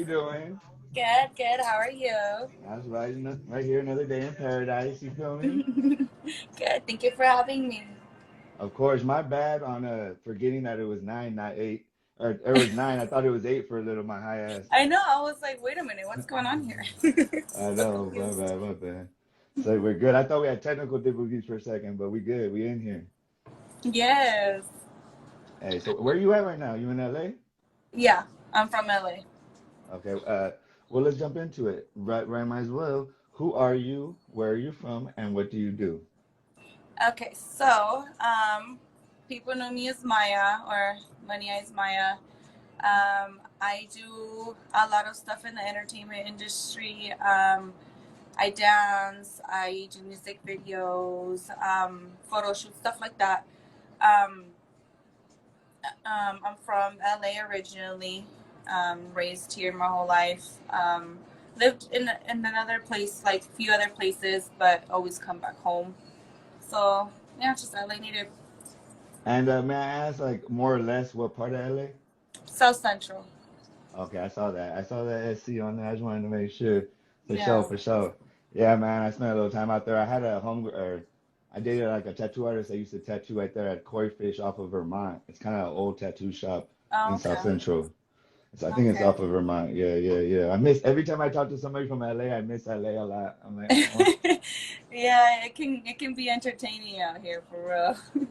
you doing? Good, good. How are you? That's right here, another day in paradise. You feel me? Good. Thank you for having me. Of course, my bad on forgetting that it was 9, not 8. Or it was 9. I thought it was 8 for a little, my high ass. I know. I was like, wait a minute, what's going on here? I So know, my confused. bad, my bad. So we're good. I thought we had technical difficulties for a second, but we good. We in here. Yes. Hey, so where you at right now? You in LA? Yeah, I'm from LA. Okay. Well, let's jump into it. Right, might as well. Who are you? Where are you from? And what do you do? Okay, so people know me as Maya or moneyesmya. I do a lot of stuff in the entertainment industry. I dance. I do music videos, photo shoots, stuff like that. Um, I'm from LA originally, raised here my whole life. Lived in another place, like a few other places, but always come back home. So yeah, just LA native. And may I ask, like, more or less, what part of LA? South Central. Okay, I saw that. I saw that SC on there. I just wanted to make sure. For sure, Yeah. for sure. Yeah, man, I spent a little time out there. I had a home, or I dated like a tattoo artist that used to tattoo right there at Koi Fish off of Vermont. It's kind of an old tattoo shop Oh, in South okay. Central. So I think it's Okay. off of Vermont. Yeah, yeah, yeah. I miss every time I talk to somebody from LA, I miss LA a lot. I'm like, oh. Yeah, it can be entertaining out here for real.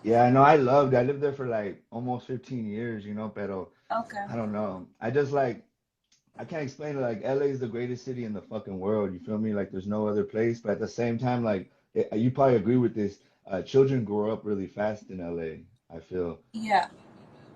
Yeah, I know. I loved it. I lived there for like almost 15 years, pero Okay. I don't know. I just like I can't explain it. Like LA is the greatest city in the fucking world. You feel me? Like there's no other place. But at the same time, like you probably agree with this. Children grow up really fast in LA, I feel. Yeah.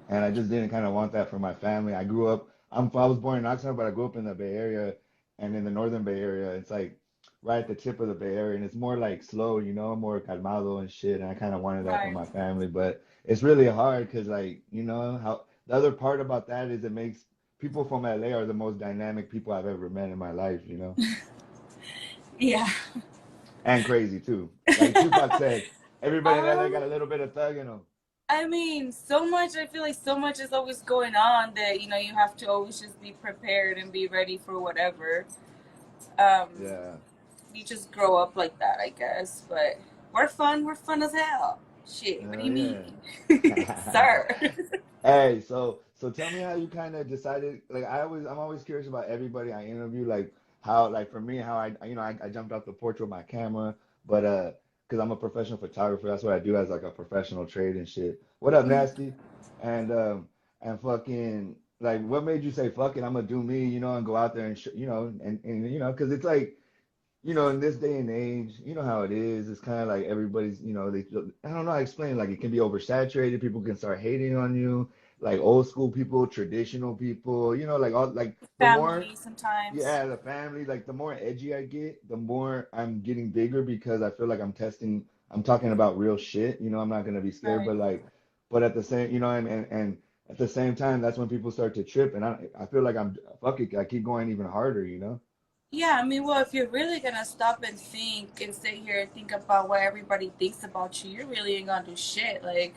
And I just didn't kind of want that for my family. I was born in Oxnard, but I grew up in the Bay Area and in the Northern Bay Area. It's like right at the tip of the Bay Area, and it's more like slow, more calmado and shit. And I kind of wanted that for Right. my family, but it's really hard because, like, how the other part about that is it makes people from LA are the most dynamic people I've ever met in my life. Yeah. And crazy too. Like Tupac said, everybody in LA got um a little bit of thug in them. I mean, so much, I feel like so much is always going on that, you have to always just be prepared and be ready for whatever. Um, Yeah. you just grow up like that, I guess. But we're fun as hell. Shit, what do Hell you yeah. mean? Sir. Hey, so tell me how you kind of decided. Like I'm always curious about everybody I interview. Like how, like for me, how I jumped off the porch with my camera, but because I'm a professional photographer, that's what I do as like a professional trade and shit. What up, Nasty? And fucking like, what made you say fuck it? I'm gonna do me, and go out there and because it's like. In this day and age, you know how it is. It's kind of like everybody's, I don't know how to explain. Like it can be oversaturated. People can start hating on you. Like old school people, traditional people, like all like the more, Family sometimes. yeah, the family. Like the more edgy I get, the more I'm getting bigger because I feel like I'm talking about real shit. I'm not gonna be scared, Right. but at the same, and at the same time, that's when people start to trip, and I feel like fuck it. I keep going even harder. Yeah, I mean, well, if you're really gonna stop and think and sit here and think about what everybody thinks about you, you really ain't gonna do shit. Like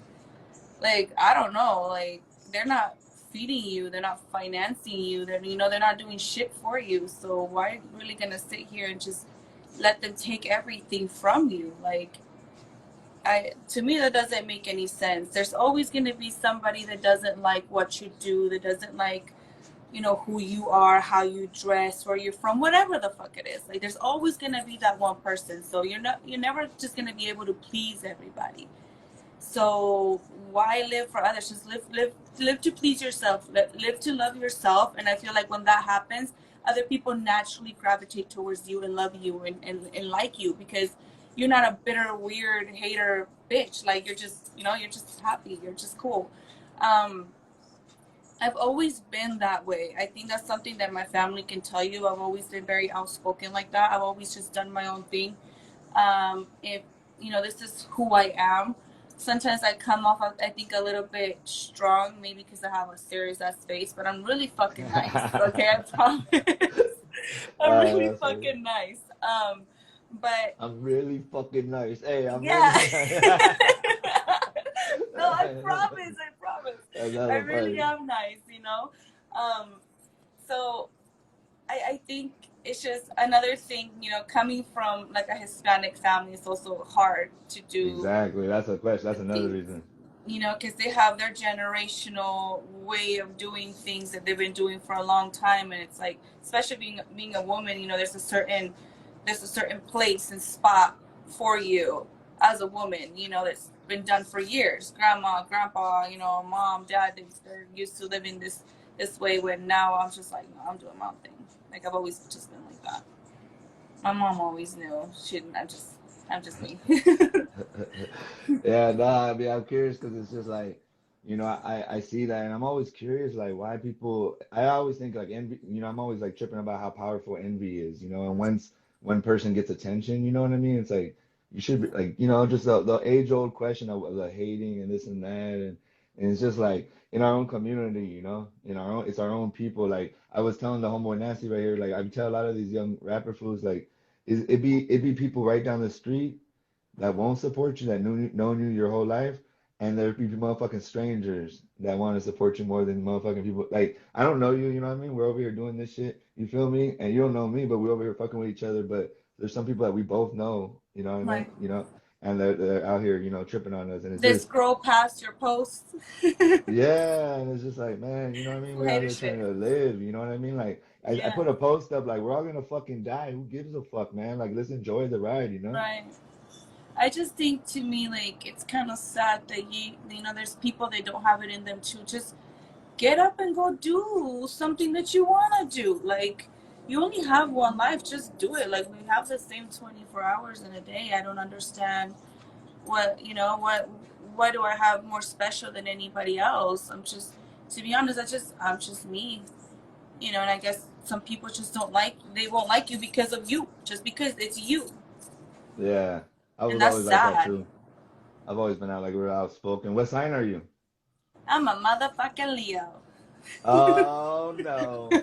I don't know, like they're not feeding you, they're not financing you, they're not doing shit for you. So why are you really gonna sit here and just let them take everything from you? Like to me that doesn't make any sense. There's always gonna be somebody that doesn't like what you do, that doesn't like who you are, how you dress, where you're from, whatever the fuck it is. Like there's always gonna be that one person. So you're never just gonna be able to please everybody. So why live for others? Just live to please yourself. Live to love yourself. And I feel like when that happens, other people naturally gravitate towards you and love you and like you because you're not a bitter, weird hater bitch. Like you're just happy. You're just cool. Um, I've always been that way. I think that's something that my family can tell you. I've always been very outspoken like that. I've always just done my own thing. If this is who I am. Sometimes I come off, I think, a little bit strong, maybe because I have a serious ass face, but I'm really fucking nice. Okay, I promise. I'm really That's funny. fucking nice. But I'm really fucking nice. Hey, I'm really yeah. nice. No, I promise. I promise. That's I hella really funny. am nice. Um, So I think it's just another thing, you know, coming from like a Hispanic family, it's also hard to do Exactly. That's a question. the That's another things, reason. you know, because they have their generational way of doing things that they've been doing for a long time, and it's like, especially being a woman, you know, there's a certain place and spot for you as a woman, you know, that's been done for years. Grandma, grandpa, you know, mom, dad, they're used to living this way. When now I'm just like, no, I'm doing my own thing. Like I've always just been like that. My mom always knew she didn't. I'm just me. Yeah, nah, I mean, I'm curious because it's just like, I see that and I'm always curious, like, why people, I always think like envy, I'm always like tripping about how powerful envy is, and once one person gets attention, you know what I mean? It's like, you should be like, just the age-old question of the hating and this and that. And it's just like, in our own community, it's our own people. Like, I was telling the homeboy Nasty right here, like, I tell a lot of these young rapper fools, like, it be people right down the street that won't support you, that known you your whole life, and there be motherfucking strangers that want to support you more than motherfucking people. Like, I don't know you, you know what I mean? We're over here doing this shit, you feel me? And you don't know me, but we're over here fucking with each other. But there's some people that we both know, you know what I mean? Like, And they're out here, tripping on us, and it's they just, scroll past your posts. yeah, and it's just like, man, you know what I mean? Who We're out hated here trying shit. to live, you know what I mean? Like, I Yeah, put a post up, like, we're all gonna fucking die. Who gives a fuck, man? Like, let's enjoy the ride, you know? right. I just think to me like it's kind of sad that you know there's people that don't have it in them to just get up and go do something that you want to do. Like you only have one life, just do it. Like we have the same 24 hours in a day. I don't understand what you know what do I have more special than anybody else. I'm just to be honest, I'm just me. You know, and I guess some people just don't like they won't like you because of you, just because it's you, Yeah, I and was that's always like that sad. too. I've always been out like real outspoken. What sign are you? I'm a motherfucking Leo. Oh no.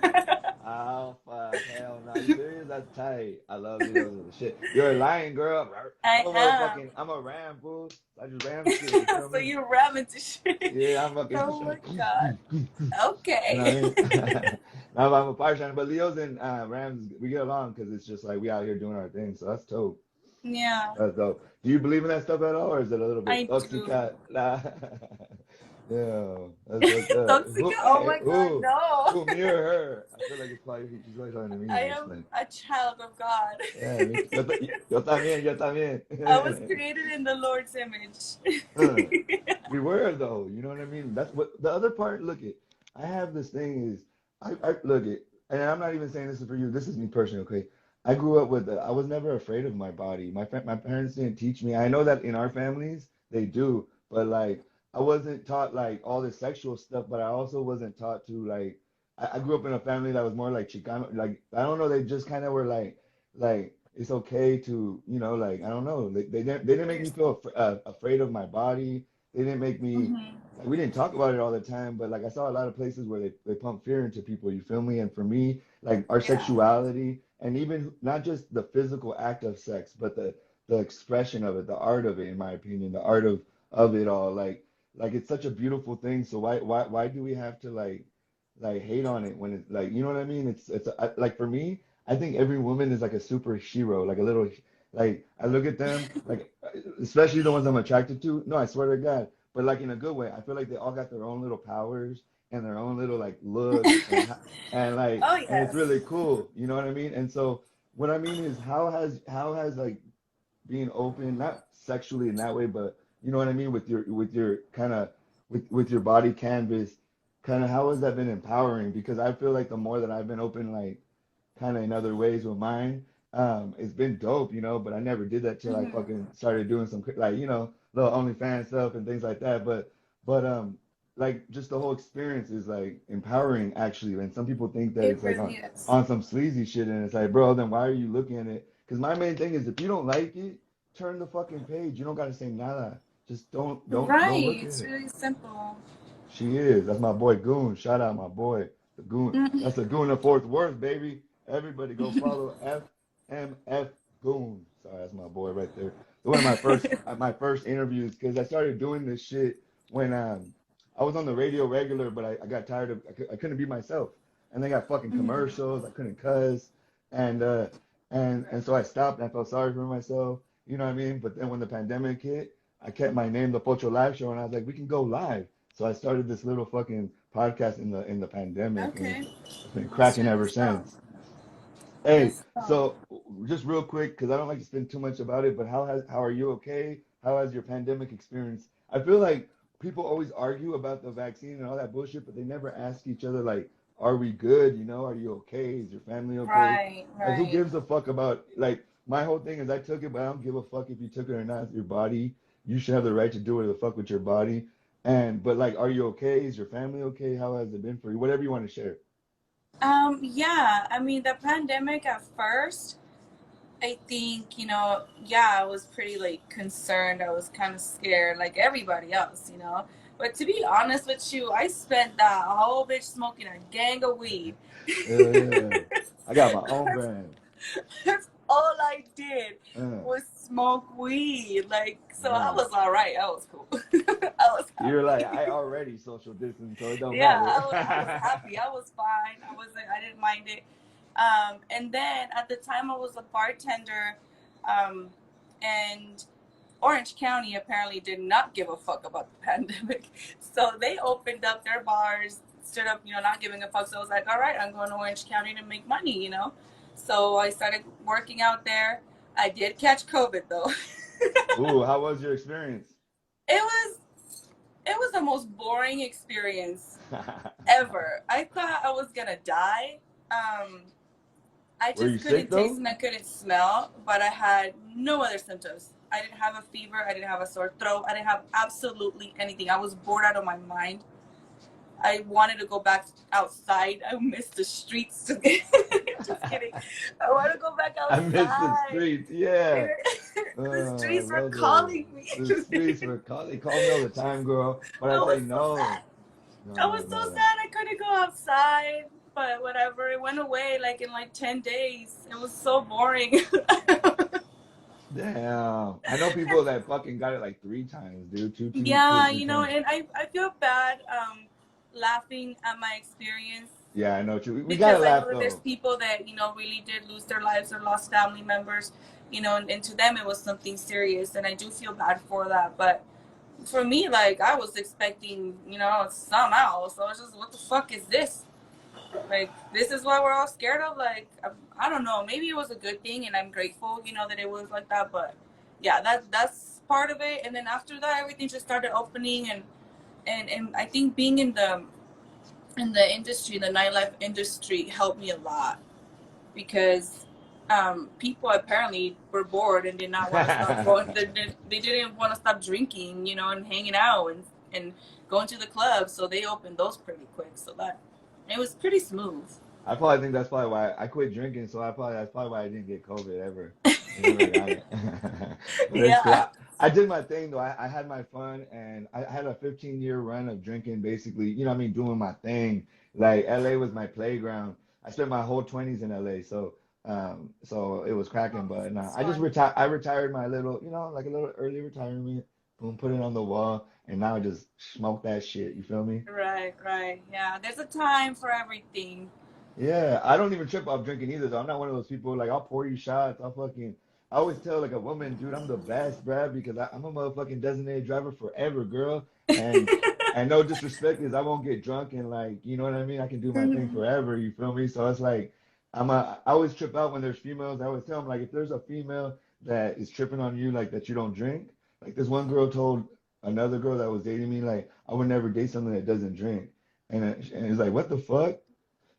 Oh fuck. Hell no. You serious? That's tight. I love Leos as a shit. You're a lion girl. I I'm a am. motherfucking I'm a ram fool. I just ram shit, you feel So me? you ram into shit. Yeah, I'm fucking Oh my god. you know what I Okay. mean? Now I'm a fire sign, but Leos and Rams we get along because it's just like we out here doing our thing. So that's dope. Yeah, That's dope. Do you believe in that stuff at all, or is it a little bit I toxic? do. Nah. Yeah, that's fucked up. Toxica? Oh my god, no. Who, me or her? I feel like it's probably she's probably talking to me. I I'm just am playing. a child of God. Yeah, me too. Yo también, yo I was también. created in the Lord's image. Huh. We were though, you know what I mean? That's what the other part. Look it, I have this thing is I look it, and I'm not even saying this is for you. This is me personally, okay? I grew up with I was never afraid of my body. My parents didn't teach me. I know that in our families they do, but like I wasn't taught like all this sexual stuff. But I also wasn't taught to like. I grew up in a family that was more like Chicano. Like I don't know, they just kind of were like it's okay to, like I don't know. They didn't make me feel afraid of my body. They didn't make me Hmm. like we didn't talk about it all the time, but like I saw a lot of places where they pump fear into people. You feel me? And for me, like our Yeah. sexuality and even not just the physical act of sex, but the expression of it, the art of it, in my opinion, the art of it all. Like it's such a beautiful thing. So why do we have to like hate on it when it's like you know what I mean? Like for me. I think every woman is like a super hero, like a little, like I look at them, like especially the ones I'm attracted to. No, I swear to God, but like in a good way. I feel like they all got their own little powers and their own little like looks Oh and it's yes. really cool. You know what I mean? And so what I mean is how has like being open, not sexually in that way, but you know what I mean with your kind of with your body canvas, kind of how has that been empowering? Because I feel like the more that I've been open, like kind of in other ways with mine. It's been dope, but I never did that till I Hmm. fucking started doing some like, little OnlyFans stuff and things like that. But like just the whole experience is like empowering actually. And some people think that It it's like on really is. on some sleazy shit, and it's like, bro, then why are you looking at it? Because my main thing is if you don't like it, turn the fucking page. You don't gotta say nada. Just don't Right. look at It's it. really simple. She is. That's my boy Goon. Shout out my boy. The Goon. Mm. That's the Goon of Fort Worth, baby. Everybody go follow FMF Goon. Sorry, that's my boy right there. One of my first interviews because I started doing this shit when I was on the radio regular, but I got tired of I couldn't be myself. and they got fucking Mhm. commercials. I couldn't cuss, and so I stopped. And I felt sorry for myself. You know what I mean? But then when the pandemic hit, I kept my name, the Pocho Live Show, and I was like, we can go live. So I started this little fucking podcast in the pandemic, and Okay. it's been That's cracking ever really strong. since. Hey, That's strong. so just real quick, because I don't like to spend too much about it, but how are you okay? How has your pandemic experience? I feel like people always argue about the vaccine and all that bullshit, but they never ask each other like, are we good? You know, are you okay? Is your family okay? Right, Like, who right. gives a fuck about like my whole thing is I took it, but I don't give a fuck if you took it or not. It's your body. You should have the right to do whatever the fuck with your body. And but like, are you okay? Is your family okay? How has it been for you? Whatever you want to share. Yeah, I mean, the pandemic at first, I think, yeah, I was pretty like concerned. I was kind of scared, like everybody else. But to be honest with you, I spent that whole bitch smoking a gang of weed. Yeah, yeah. I got my own brand. That's all I did Uh, was smoke weed. Like, so I uh. was all right. I was cool. I was You're like, happy. I already social distance, so it don't Yeah, matter. I was happy. I was fine. I didn't mind it. And then at the time I was a bartender, um, and Orange County apparently did not give a fuck about the pandemic. So they opened up their bars, stood up, not giving a fuck. So I was like, all right, I'm going to Orange County to make money. So I started working out there. I did catch COVID though. Ooh, how was your experience? It was it was the most boring experience ever. I thought I was gonna die. Um, I Were you just sick couldn't taste though? and I couldn't smell, but I had no other symptoms. I didn't have a fever. I didn't have a sore throat. I didn't have absolutely anything. I was bored out of my mind. I wanted to go back outside. I missed the streets. Just kidding. I want to go back I miss the outside. streets. Yeah. The I streets were love those. calling me. The streets were call they call me all the time, girl. But I I say was so no. sad. No, I no, was so no, no. sad I couldn't go outside, but whatever. It went away like in like 10 days. It was so boring. Damn. I know people that fucking got it like 3 times, dude. Two or Yeah, three times. and I feel bad laughing at my experience Yeah, I know. We gotta because I know laugh that there's though. people that, really did lose their lives or lost family members, and to them it was something serious. And I do feel bad for that. But for me, like, I was expecting, some else. I was just, what the fuck is this? Like, this is what we're all scared of. Like, I don't know. Maybe it was a good thing, and I'm grateful, that it was like that. But yeah, that's part of it. And then after that, everything just started opening, and I think being in the industry, the nightlife industry, helped me a lot because people apparently were bored and did not want to stop going. They didn't want to stop drinking, and hanging out and going to the club. So they opened those pretty quick. So that it was pretty smooth. I probably think that's probably why I quit drinking, so that's probably why I didn't get COVID ever. I never got it. But it's cool. Yeah. I did my thing though. I had my fun and I had a 15-year run of drinking basically, you know what I mean, doing my thing. Like LA was my playground. I spent my whole 20s in LA, so it was cracking. Oh, But nah, it's I just fun. retired. I retired my little, like a little early retirement. Boom, put it on the wall, and now I just smoke that shit. You feel me? Right, right. Yeah, there's a time for everything. Yeah, I don't even trip off drinking either, though. I'm not one of those people like I'll pour you shots. I always tell like a woman, dude, I'm the best, bruh, because I'm a motherfucking designated driver forever, girl. And and no disrespect is I won't get drunk and like, you know what I mean? I can do my thing Mhm. forever, you feel me? So it's like I always trip out when there's females. I always tell them like if there's a female that is tripping on you like that you don't drink, like this one girl told another girl that was dating me like I would never date someone that doesn't drink. And it's like, what the fuck?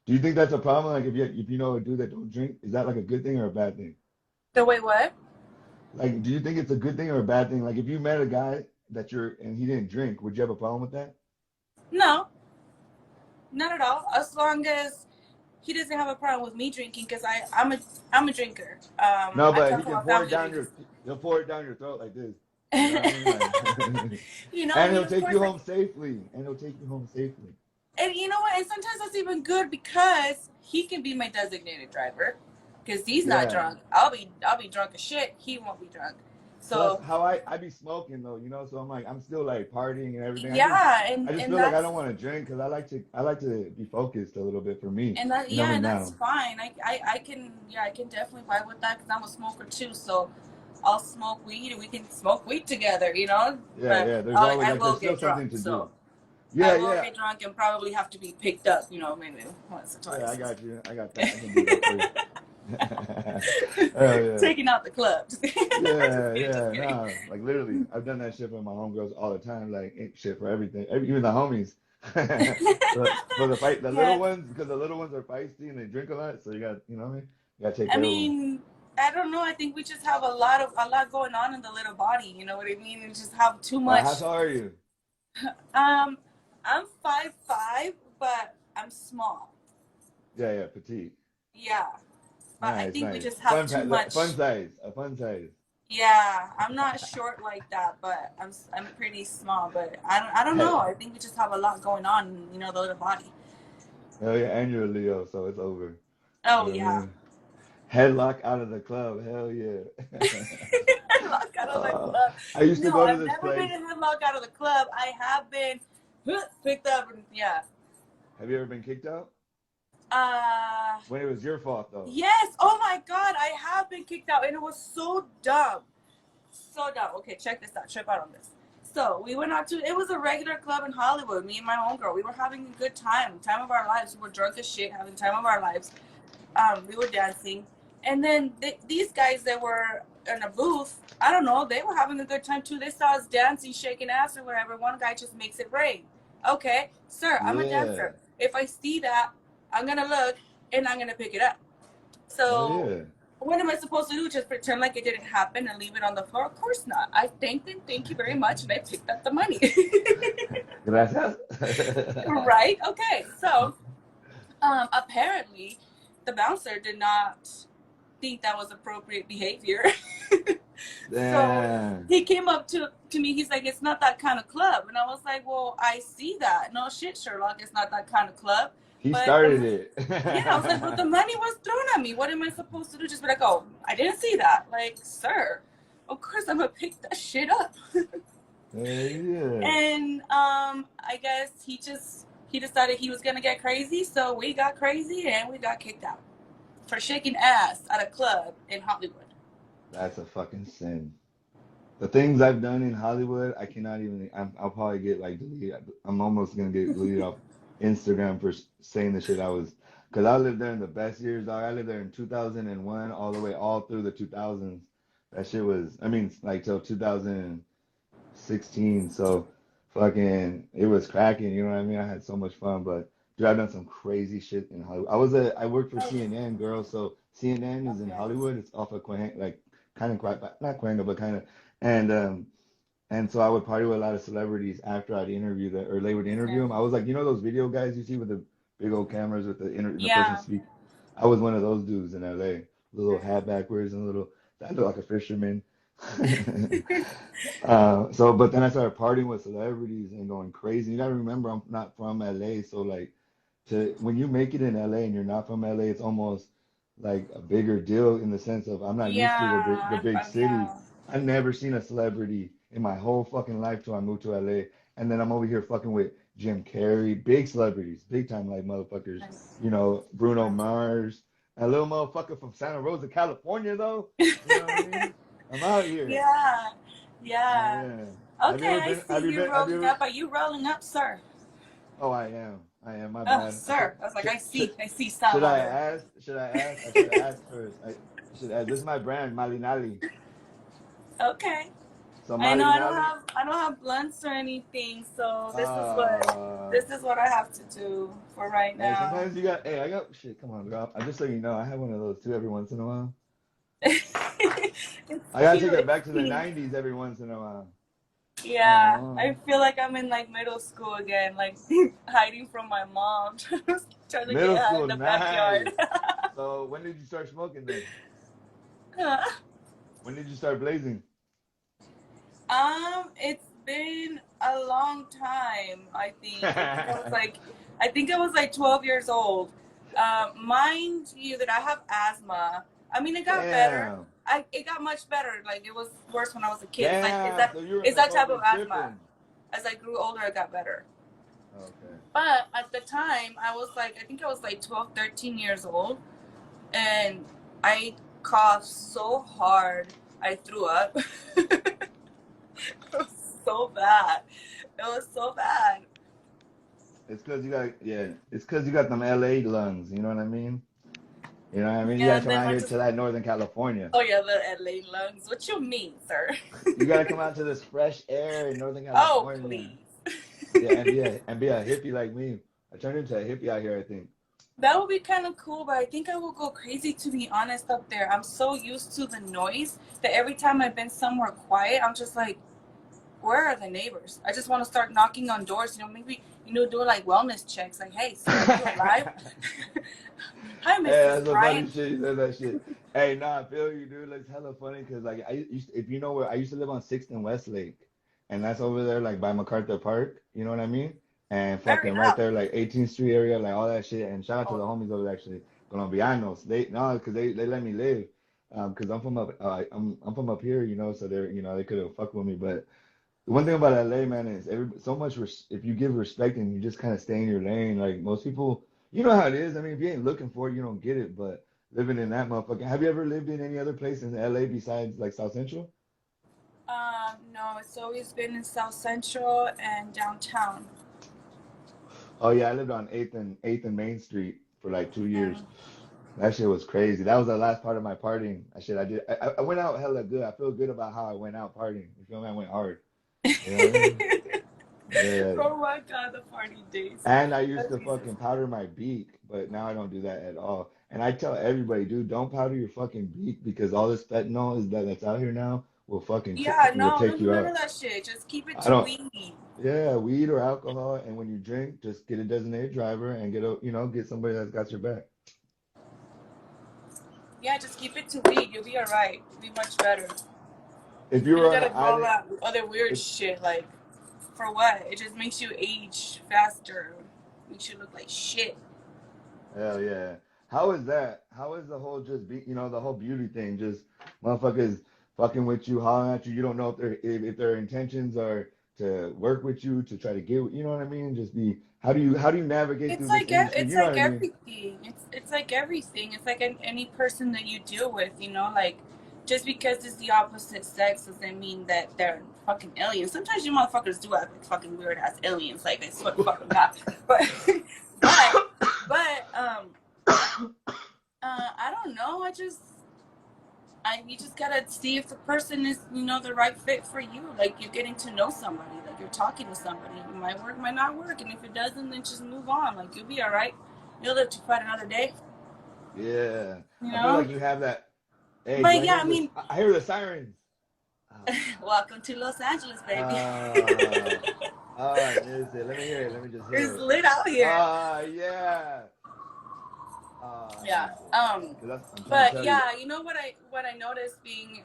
Do you think that's a problem? Like if you know a dude that don't drink, is that like a good thing or a bad thing? The way what? Like, do you think it's a good thing or a bad thing? Like if you met a guy that you're and he didn't drink, would you have a problem with that? No, not at all. As long as he doesn't have a problem with me drinking, because I'm a drinker. No, I but come he from can a pour it family of down drinkers. he'll pour it down your throat like this. You know what I mean? Like I and mean, he'll of take course, you like, home safely. And he'll take you home safely. and you know what? And sometimes that's even good because he can be my designated driver because he's not Yeah. drunk. I'll be drunk as shit. He won't be drunk. Plus, So how I be smoking though, you know. So I'm like, I'm still like partying and everything. yeah, I just and feel like I that's don't want to drink because I like to be focused a little bit for me. and that You know yeah, me and that's now. fine. I can I can definitely vibe with that because I'm a smoker too. So I'll smoke weed and we can smoke weed together, you know. Yeah, But yeah. There's always I like will there's still get drunk, something to so do. I Yeah, will yeah, get drunk and probably have to be picked up, you know, maybe once or yeah. I twice. got you. I got that. I can do that for you. Hell yeah. Taking out the club. Just Yeah, kidding, just yeah, kidding. nah. Like literally, I've done that shit with my homegirls all the time. Like ain't shit for everything, even the homies. For the fight, the little Yeah, ones, because the little ones are feisty and they drink a lot. So you got, you know what I mean? You gotta take I care of them. mean, I don't know. I think we just have a lot going on in the little body. You know what I mean? We just have too How much. tall are you? Um, I'm 5'5", but I'm small. Yeah, yeah, petite. Yeah, but I Nice, think we nice. just have too Fun much. size, a fun size. Yeah, I'm not short like that, but I'm pretty small. But I don't know. I think we just have a lot going on. You know, the little body. Hell yeah, and you're a Leo, so it's over. You Oh know what I yeah. mean? Headlock out of the club. Hell yeah. Headlock out of the club. I used to No, go to I've this never been place. in headlock out of the club. I have been picked up and yeah. Have you ever been kicked out? Uh, When it was your fault though. yes. Oh my God, I have been kicked out, and it was so dumb, so dumb. Okay, check this out. Trip out on this. So we went out to. It was a regular club in Hollywood. Me and my homegirl. We were having a good time of our lives. We were drunk as shit, having time of our lives. We were dancing, and then these guys that were in a booth, I don't know, they were having a good time too. They saw us dancing, shaking ass or whatever. One guy just makes it rain. Okay, sir, I'm a Yeah. dancer. If I see that, I'm gonna look and I'm gonna pick it up. Hell So yeah. what am I supposed to do? Just pretend like it didn't happen and leave it on the floor? Of course not. I thanked them, thank you very much, and I picked up the money. Gracias. Right? Okay, so apparently the bouncer did not think that was appropriate behavior. So Damn. he came up to me, he's like, it's not that kind of club. And I was like, well, I see that. No shit, Sherlock, it's not that kind of club. He But started it. yeah, I was like, but the money was thrown at me. What am I supposed to do? Just be like, oh, I didn't see that. Like, sir, of course I'm gonna pick that shit up. Yeah. And I guess he decided he was gonna get crazy, so we got crazy and we got kicked out for shaking ass at a club in Hollywood. That's a fucking sin. The things I've done in Hollywood, I cannot even. I'll probably get like deleted. I'm almost gonna get deleted off Instagram for saying the shit I was. Because I lived there in the best years, dog. I lived there in 2001 all the way all through the 2000s. That shit was, I mean, like till 2016. So fucking, it was cracking. You know what I mean? I had so much fun. But dude, I've done some crazy shit in Hollywood. I worked for CNN, girl. So CNN is in Okay. Hollywood. It's off of like kind of quite not Cuenca, but kind of. And and so I would party with a lot of celebrities after I'd interview them, or they would interview Okay. them. I was like, you know those video guys you see with the big old cameras with the person Yeah. speak. I was one of those dudes in LA, little hat backwards and a little. I look like a fisherman. But then I started partying with celebrities and going crazy. You gotta remember, I'm not from LA, so like, to when you make it in LA and you're not from LA, it's almost like a bigger deal in the sense of I'm not used to the Yeah. big city. Yeah. I've never seen a celebrity in my whole fucking life till I moved to LA, and then I'm over here fucking with Jim Carrey, big celebrities, big time like motherfuckers. Nice. You know, Bruno Mars, a little motherfucker from Santa Rosa, California, though. You know what I mean? I'm out here. Yeah. Yeah. Yeah. Have you Okay, ever I been? see Have you you been? Have you rolling ever? up. Are you rolling up, sir? Oh, I am. I am. My Oh, bad. sir. I was like, I see Should some I over ask? Should I ask? I should have asked first. I should ask. This is my brand, Malinali. there. Okay. So I know Malinali. I don't have blunts or anything, so Uh, this is what I have to do for right hey, now. sometimes you got. Hey, I got shit. Come on, girl. Just so you know, I have one of those too every once in a while. It's I gotta cute. take it It's back to the pink. '90s every once in a while. Yeah, Oh, I feel like I'm in like middle school again, like hiding from my mom, trying to get middle high in school, the nice. backyard. So when did you start smoking then? When did you start blazing? It's been a long time, I think. I think I was like 12 years old. Mind you that I have asthma. I mean, it got better. Damn. it got much better. Like it was worse when I was a kid. Damn, so you were It's that type supposedly of asthma. tripping. As I grew older, it got better. Okay. But at the time, I was like, I think I was like 12, 13 years old, and I coughed so hard I threw up. It was so bad. It was so bad. It's because you got, yeah, it's because you got them LA lungs, you know what I mean? You know what I mean? You Yeah, gotta and come then out I here just, to that Northern California. oh yeah, the LA lungs. What you mean, sir? You gotta come out to this fresh air in Northern Oh, California. please. Yeah, and be a hippie like me. I turned into a hippie out here, I think. That would be kind of cool, but I think I will go crazy, to be honest, up there. I'm so used to the noise that every time I've been somewhere quiet, I'm just like, where are the neighbors? I just want to start knocking on doors, maybe, doing like wellness checks. Like, hey, sir, are you alive? Hi, Hey, Mrs. that's so funny Bryant. shit. You said that shit. Hey, nah, I feel you, dude. Like, it's hella funny because, like, if you know where I used to live on 6th and Westlake, and that's over there, like, by MacArthur Park. You know what I mean? And Hurry fucking right up. there, like 18th Street area, like all that shit. And shout out to Oh, the homies over there, actually, Colombianos. They no, because they let me live. Because I'm from up here, so they're they could have fucked with me. But the one thing about LA, man, is so much. If you give respect and you just kind of stay in your lane, like most people, you know how it is. I mean, if you ain't looking for it, you don't get it. But living in that motherfucker, have you ever lived in any other place in LA besides like South Central? no, it's always been in South Central and downtown. Oh yeah, I lived on Eighth and Main Street for like 2 years. Mm. That shit was crazy. That was the last part of my partying. That shit I did. I went out hella good. I feel good about how I went out partying. You feel me? I went hard. You know what I mean? Yeah. Oh my God, the party days. And I used That's to Jesus. fucking powder my beak, but now I don't do that at all. And I tell everybody, dude, don't powder your fucking beak because all this fentanyl that's out here now Yeah, will no, take you none of out. that shit. Just keep it I to don't, weed. yeah, weed or alcohol, and when you drink, just get a designated driver and get somebody that's got your back. Yeah, just keep it to weed. You'll be alright. You'll be much better. If you You don't were on an gotta do all island, that other weird if shit. Like, for what? It just makes you age faster. Makes you look like shit. hell yeah. How is that? How is the whole the whole beauty thing? Just motherfuckers fucking with you, hollering at you. You don't know if their intentions are to work with you, to try to get, you know what I mean? Just be, how do you navigate through this industry? It's You know what like I mean? everything. It's like everything. It's like any person that you deal with. Like just because it's the opposite sex doesn't mean that they're fucking aliens. Sometimes you motherfuckers do act like fucking weird ass aliens. Like I swear to fucking God. But but I don't know. You just gotta see if the person is, the right fit for you. Like you're getting to know somebody, like you're talking to somebody. It might work, might not work, and if it doesn't, then just move on. Like you'll be all right. You'll live to fight another day. Yeah. You I feel know. like you have that. Hey, do But I yeah, hear I this? mean, I hear the sirens. Oh, welcome to Los Angeles, baby. uh, I miss it. Let me hear it. Let me just hear It's it. lit out here. Yeah. I Yeah. miss it. Because I'm trying to But tell you. yeah, you know what I noticed being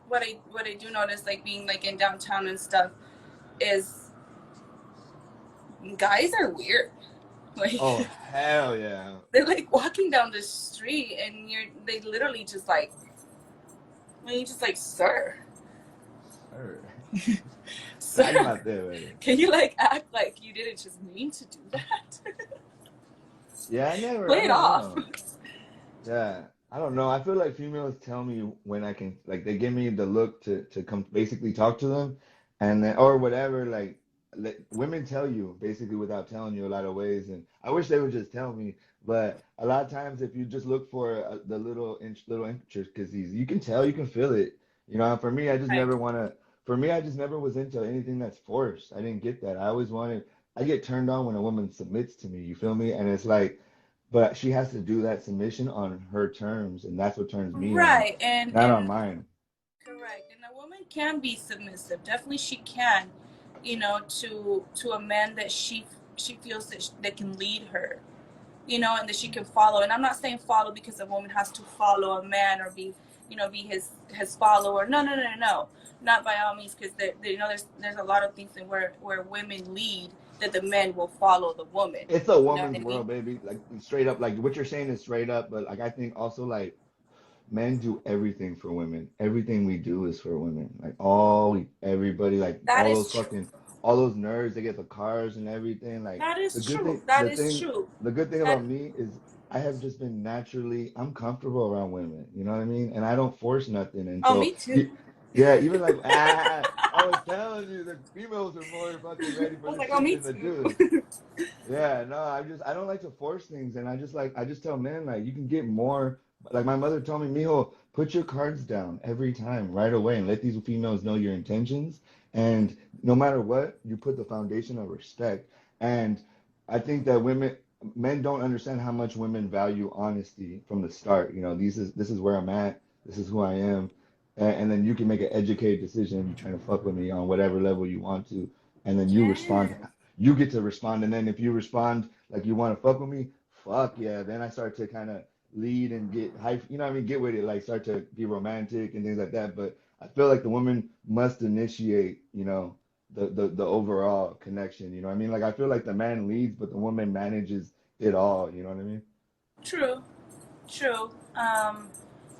what I do notice, like being like in downtown and stuff, is guys are weird. Like Oh, hell yeah. they're like walking down the street and they literally just like, you just like, sir, Sir. sir, Cálmate, güey. can you like act like you didn't just mean to do that? Yeah, Play I it don't off. know. Yeah, I don't know. I feel like females tell me when I can, like, they give me the look to come basically talk to them, and then or whatever. Like women tell you basically without telling you a lot of ways, and I wish they would just tell me. But a lot of times, if you just look for the little intricacies, you can tell, you can feel it. For me, I just Right. never want to. For me, I just never was into anything that's forced. I didn't get that. I always wanted. I get turned on when a woman submits to me. You feel me? And it's like. But she has to do that submission on her terms, and that's what turns me on, Right. And not on and mine. correct. And a woman can be submissive. Definitely, she can. To a man that she feels that can lead her. And that she can follow. And I'm not saying follow because a woman has to follow a man or be his follower. No, no, no, no, no. Not by all means, because there's a lot of things where women lead that the men will follow the woman. It's a You know what woman's I mean? world, baby. Like straight up, like what you're saying is straight up. But like I think also like men do everything for women. Everything we do is for women. Like everybody, like That is true. all those nerds, they get the cars and everything. Like That the is good true. thing, That is true. the good thing That about me is I have just been naturally, I'm comfortable around women. You know what I mean? And I don't force nothing. And oh, so, me too. yeah, even like I was telling you, the females are more fucking ready I for was this like, oh, shit me than the dudes. too. Yeah, no, I don't like to force things, and I just tell men like you can get more. Like my mother told me, Mijo, put your cards down every time right away, and let these females know your intentions. And no matter what, you put the foundation of respect. And I think that men don't understand how much women value honesty from the start. You know, this is where I'm at. This is who I am, and then you can make an educated decision if you're trying to fuck with me on whatever level you want to, and then Yes. you get to respond. And then if you respond like you want to fuck with me, fuck yeah. Then I start to kind of lead and get hype, you know what I mean? Get with it, like start to be romantic and things like that. But I feel like the woman must initiate, the overall connection, you know what I mean? Like I feel like the man leads, but the woman manages it all, you know what I mean? True. True.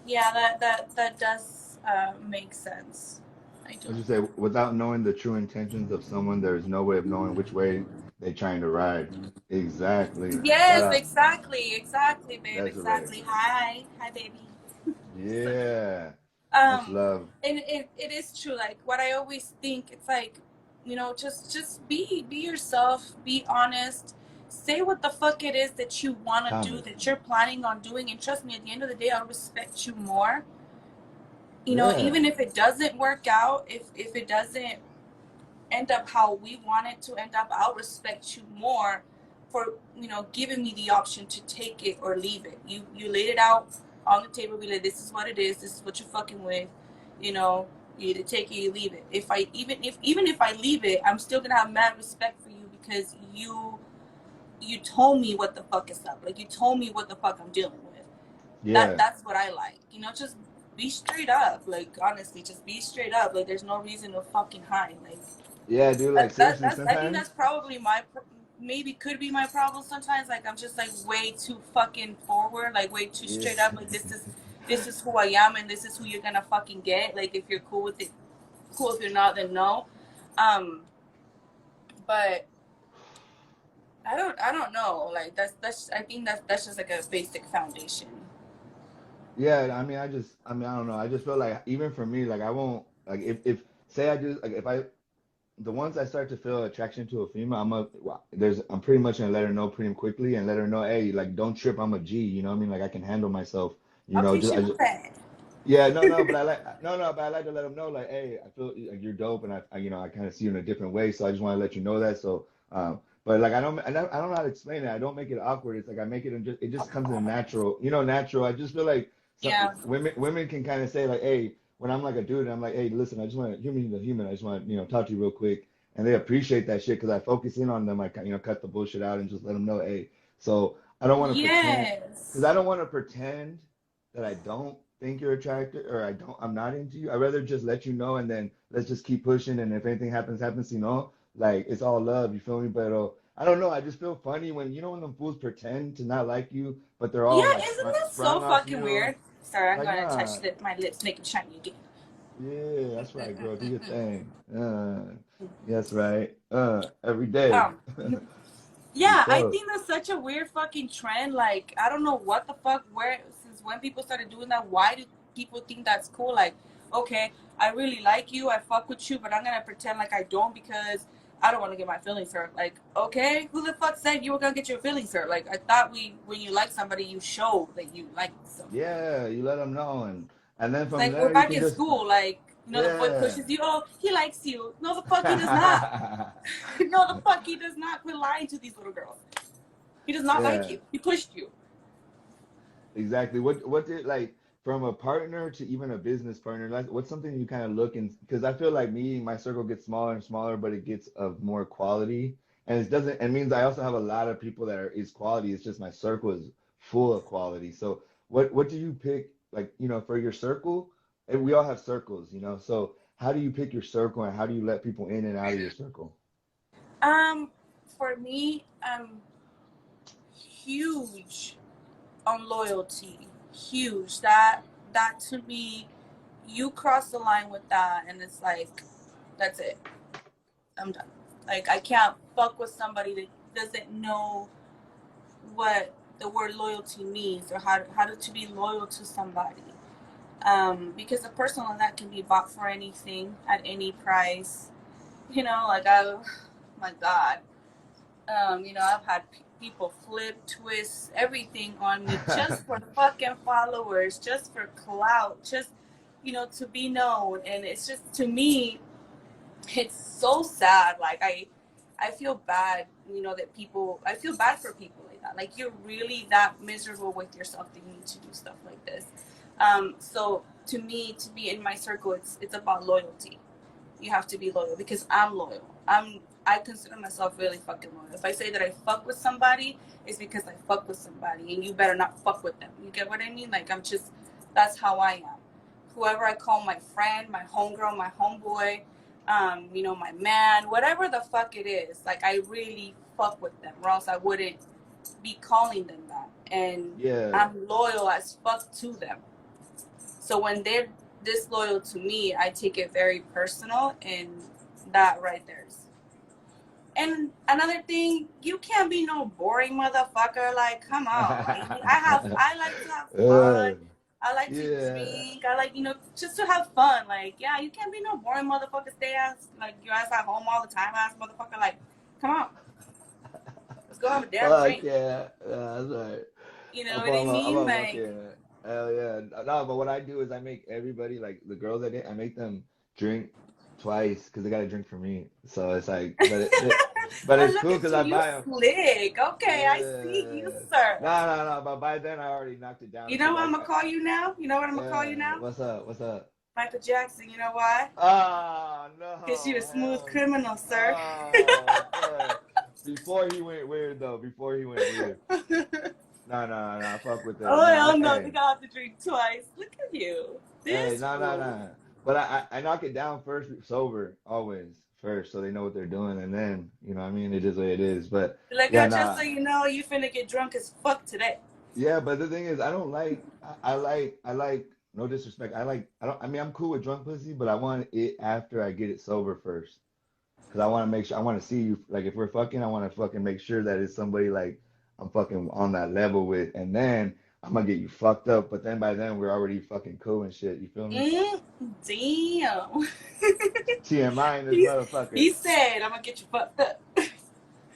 Yeah, that does make sense. I do. I should say, without knowing the true intentions of someone, there's no way of knowing which way they're trying to ride. Exactly. Shout Yes, out. exactly, exactly, babe, That's right. exactly. Hi, hi, baby. Yeah. Much Um, love. and it is true. Like what I always think, it's like, just be yourself, be honest, say what the fuck it is that you want to do, Thomas. that you're planning on doing, and trust me, at the end of the day, I'll respect you more. Yeah. Even if it doesn't work out, if it doesn't end up how we want it to end up, I'll respect you more for giving me the option to take it or leave it. You laid it out on the table. Be like, this is what it is. This is what you're fucking with. You know, you either take it, you leave it. If I even if I leave it, I'm still gonna have mad respect for you because you told me what the fuck is up. Like you told me what the fuck I'm dealing with. Yeah. That's what I like. Just be straight up. Like honestly, just be straight up. Like there's no reason to fucking hide. Like Yeah, dude, like seriously, that's I think that's sometimes. probably maybe could be my problem sometimes. Like I'm just like way too fucking forward, like way too Yeah. straight up. Like this is who I am, and this is who you're gonna fucking get. Like if you're cool with it, cool. If you're not, then no. Um, but I don't know. Like that's I think that's just like a basic foundation. Yeah, I mean, I don't know. I just feel like even for me, like I won't like if say I do like if I the ones I start to feel attraction to a female, I'm pretty much gonna let her know pretty quickly and let her know, hey, like don't trip, I'm a G, you know what I mean? Like I can handle myself, Okay, just she know that. yeah, no, but I like to let them know, like, hey, I feel like you're dope, and I kind of see you in a different way, so I just want to let you know that. So, but like, I don't know how to explain it. I don't make it awkward. It's like I make it, it just comes in natural, natural. I just feel like Yeah. women can kind of say like, hey, when I'm like a dude, and I'm like, hey, listen, I just want to human to human. I just want to, talk to you real quick, and they appreciate that shit because I focus in on them. I cut the bullshit out and just let them know, hey. So I don't want to pretend because Yes. I don't want to pretend that I don't think you're attractive or I'm not into you. I'd rather just let you know and then let's just keep pushing. And if anything happens, happens, like it's all love. You feel me? But I don't know. I just feel funny when when them fools pretend to not like you, but they're Yeah, all like isn't that sprung so off fucking you. weird? Sorry, I'm Like gonna touch nah, my lips, make them shiny again. yeah, that's right, girl. Do your thing. Yes, right. Every day. Um, For yeah, I sure. think that's such a weird fucking trend. Like, I don't know what the fuck, where, since when people started doing that. Why do people think that's cool? Like, okay, I really like you, I fuck with you, but I'm gonna pretend like I don't because I don't want to get my feelings hurt. Like, okay, who the fuck said you were gonna get your feelings hurt? Like, I thought when you like somebody, you show that you like somebody. Yeah, you let them know, and then It's from like we're there you back can in just school. Like, the boy yeah. pushes you. Oh, he likes you. No, the fuck he does not. No, the fuck he does not. Quit lying to these little girls. He does not like Yeah. you. He pushed you. Exactly. What did like from a partner to even a business partner, like what's something you kind of look and because I feel like my circle gets smaller and smaller, but it gets of more quality. And it means I also have a lot of people that is quality. It's just my circle is full of quality. So what do you pick like, for your circle? And we all have circles. So how do you pick your circle and how do you let people in and out of your circle? Um, for me, huge on loyalty. Huge. that to me, you cross the line with that, and it's like, that's it. I'm done. Like, I can't fuck with somebody that doesn't know what the word loyalty means, or how to be loyal to somebody. Because a person like that can be bought for anything at any price. You know, like, my God. You know, I've had people flip, twist, everything on me just for fucking followers, just for clout, just, you know, to be known. And it's just, to me, it's so sad. Like, I feel bad, you know, that people, I feel bad for people like that. Like, you're really that miserable with yourself that you need to do stuff like this. So to me, to be in my circle, it's about loyalty. You have to be loyal, because I'm loyal. I consider myself really fucking loyal. If I say that I fuck with somebody, it's because I fuck with somebody, and you better not fuck with them. You get what I mean? Like, that's how I am. Whoever I call my friend, my homegirl, my homeboy, you know, my man, whatever the fuck it is, like, I really fuck with them, or else I wouldn't be calling them that. And I'm loyal as fuck to them. So when they're disloyal to me, I take it very personal, and that right there is. And another thing, you can't be no boring motherfucker. Like, come on. Like, I like to have fun. I like to drink. I like, you know, just to have fun. Like, yeah, you can't be no boring motherfucker. Stay ass, like, your ass at home all the time, ass motherfucker. Like, come on. Let's go have a damn drink. Yeah, that's right. You know what I mean? Like, hell yeah. No, but what I do is I make everybody, like the girls I make them drink twice because they got to drink for me. So it's like, but it's cool because I buy them. Slick. Okay, I see you, sir. No. But by then I already knocked it down. You know what I'm gonna call you now? You know what I'm gonna call you now? What's up? Michael Jackson. You know why? Oh, no. Because you're a smooth criminal, sir. Before he went weird, though. No, fuck with that. Oh, hell no, you gotta have to drink twice. Look at you. No. But I knock it down first, sober, always. First, so they know what they're doing, and then, you know what I mean? It is what it is. But, like, just so you know, you finna get drunk as fuck today. Yeah, but the thing is, I like, no disrespect, I'm cool with drunk pussy, but I want it after I get it sober first. Because I want to make sure, I want to see you, like, if we're fucking, I want to fucking make sure that it's somebody, like, I'm fucking on that level with, and then I'm gonna get you fucked up, but then by then we're already fucking cool and shit, you feel me? Damn. TMI in this motherfucker. He said, I'm gonna get you fucked up.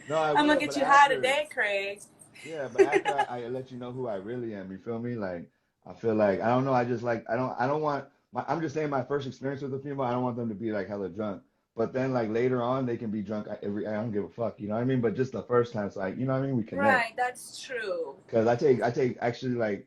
No, I'm gonna get you high today, Craig. Yeah, but after I let you know who I really am, you feel me? Like, I feel like, I don't know, I just like, I don't want, I'm just saying my first experience with a female, I don't want them to be like hella drunk. But then, like, later on, they can be drunk. I don't give a fuck, you know what I mean? But just the first time, so, like, you know what I mean? We connect. Right, that's true. Because I take, actually, like,